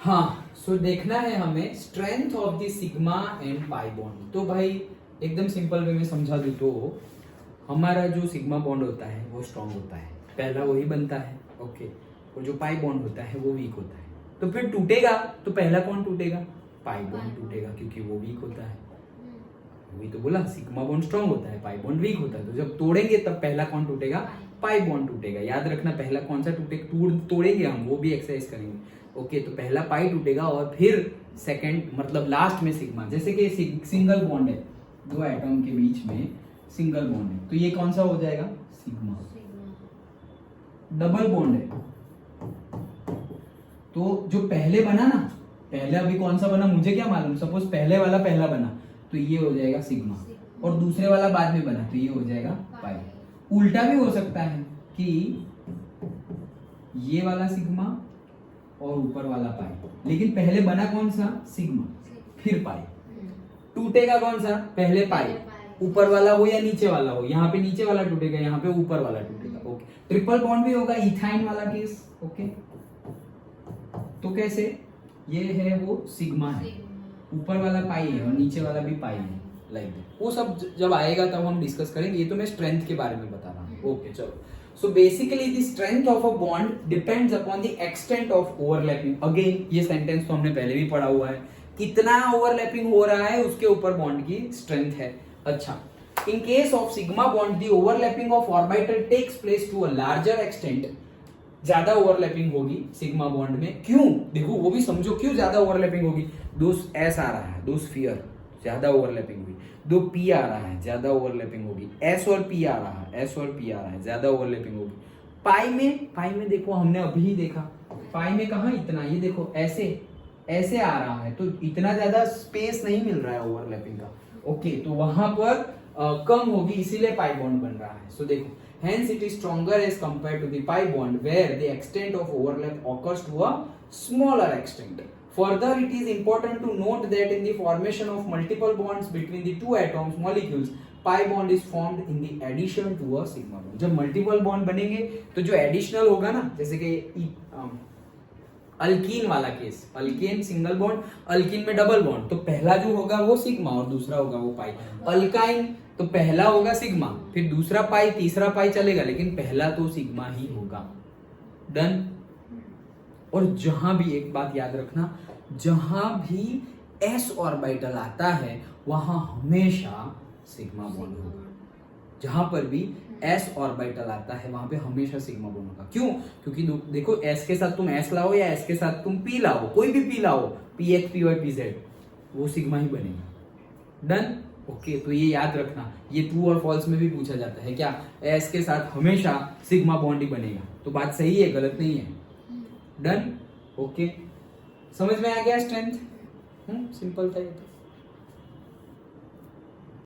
हाँ, सो देखना है हमें strength of the sigma and pi bond. तो भाई एकदम सिंपल वे में समझा दूं तो हमारा जो सिग्मा बॉन्ड होता है वो स्ट्रांग होता है, पहला वही बनता है, ओके। और जो पाई बॉन्ड होता है वो वीक होता है। तो फिर टूटेगा तो पहला कौन टूटेगा? पाई बॉन्ड टूटेगा, क्योंकि वो वीक होता है। वही तो बोला, सिग्मा बॉन्ड स्ट्रांग होता है, पाई बॉन्ड वीक होता है। तो जब तोड़ेंगे तब पहला कौन टूटेगा? पाई बॉन्ड टूटेगा। याद रखना, पहला कौन सा तोड़ेंगे हम, वो भी एक्सरसाइज करेंगे, ओके। तो पहला पाई टूटेगा और फिर सेकंड मतलब लास्ट में सिग्मा। जैसे कि सिंगल बॉन्ड है, दो एटम के बीच में सिंगल बॉन्ड है, तो ये कौन सा हो जाएगा? सिग्मा। डबल बॉन्ड है तो जो पहले बना ना, पहले अभी कौन सा बना मुझे क्या मालूम, सपोज पहले वाला पहला बना तो ये हो जाएगा सिग्मा, और दूसरे वाला बाद में बना तो ये हो जाएगा पाई। उल्टा भी हो सकता है कि ये वाला सिग्मा और ऊपर वाला पाई, लेकिन पहले बना कौन सा? सिग्मा, फिर पाई। टूटेगा कौन सा? पहले पाई, ऊपर वाला हो या नीचे वाला हो। यहाँ पे नीचे वाला टूटेगा, यहाँ पे ऊपर वाला टूटेगा, ओके। ट्रिपल बॉन्ड भी होगा, इथाइन वाला केस, ओके। तो कैसे? ये है वो सिग्मा है, ऊपर वाला पाई है और नीचे वाला भी पाई है, लाइक वो सब जब आएगा तब हम डिस्कस करेंगे। ये तो मैं स्ट्रेंथ के बारे में बता रहा हूँ, ओके। चलो, so basically the strength of a bond depends upon the extent of overlapping. Again ये सेंटेंस तो हमने पहले भी पढ़ा हुआ है, कितना ओवरलैपिंग हो रहा है उसके ऊपर बॉन्ड की स्ट्रेंथ है। अच्छा, in case of sigma bond the overlapping of orbital takes place to a larger extent. ज्यादा ओवरलैपिंग होगी सिग्मा बॉन्ड में, क्यों? देखो वो भी समझो क्यों ज्यादा ओवरलैपिंग होगी। दो एस आ रहा है, दो स्फीयर, ज्यादा ओवरलैपिंग हुई। दो पी आ रहा है, ज्यादा ओवरलैपिंग होगी। एस और पी आ रहा है, एस और पी आ रहा है, ज्यादा ओवरलैपिंग होगी। पाई में देखो हमने अभी ही देखा, पाई में कहा इतना, ये देखो ऐसे ऐसे आ रहा है, तो इतना ज्यादा स्पेस नहीं मिल रहा है ओवरलैपिंग का, ओके। तो वहां पर कम होगी, इसीलिए पाई बॉन्ड बन रहा है। सो देखो, hence it is stronger as compared to the pi bond where the extent of overlap occurs to a smaller extent. Further, it is important to note that in the formation of multiple bonds between the two atoms molecules, pi bond is formed in the addition to a sigma bond. जब multiple bond बनेंगे तो जो additional होगा ना, जैसे कि alkyne वाला case, alkane single bond, alkyne में डबल बॉन्ड, तो पहला जो होगा वो सिग्मा और दूसरा होगा वो पाई। अल्काइन तो पहला होगा सिग्मा, फिर दूसरा पाई, तीसरा पाई चलेगा, लेकिन पहला तो सिग्मा ही होगा। डन। और जहां भी एक बात याद रखना, जहां भी एस ऑर्बिटल आता है वहां हमेशा सिग्मा बॉन्ड होगा। जहां पर भी एस ऑर्बिटल आता है वहां पे हमेशा सिग्मा बॉन्ड होगा। क्यों? क्योंकि देखो एस के साथ तुम एस लाओ या एस के साथ तुम पी लाओ, कोई भी पी लाओ, P X P Y P Z, वो सिग्मा ही बनेगा। Done, okay. तो ये याद रखना, ये ट्रू और फॉल्स में भी पूछा जाता है, क्या एस के साथ हमेशा सिग्मा बॉन्ड ही बनेगा? तो बात सही है, गलत नहीं है। Done, okay. समझ में आ गया स्ट्रेंथ? सिंपल था ये तो।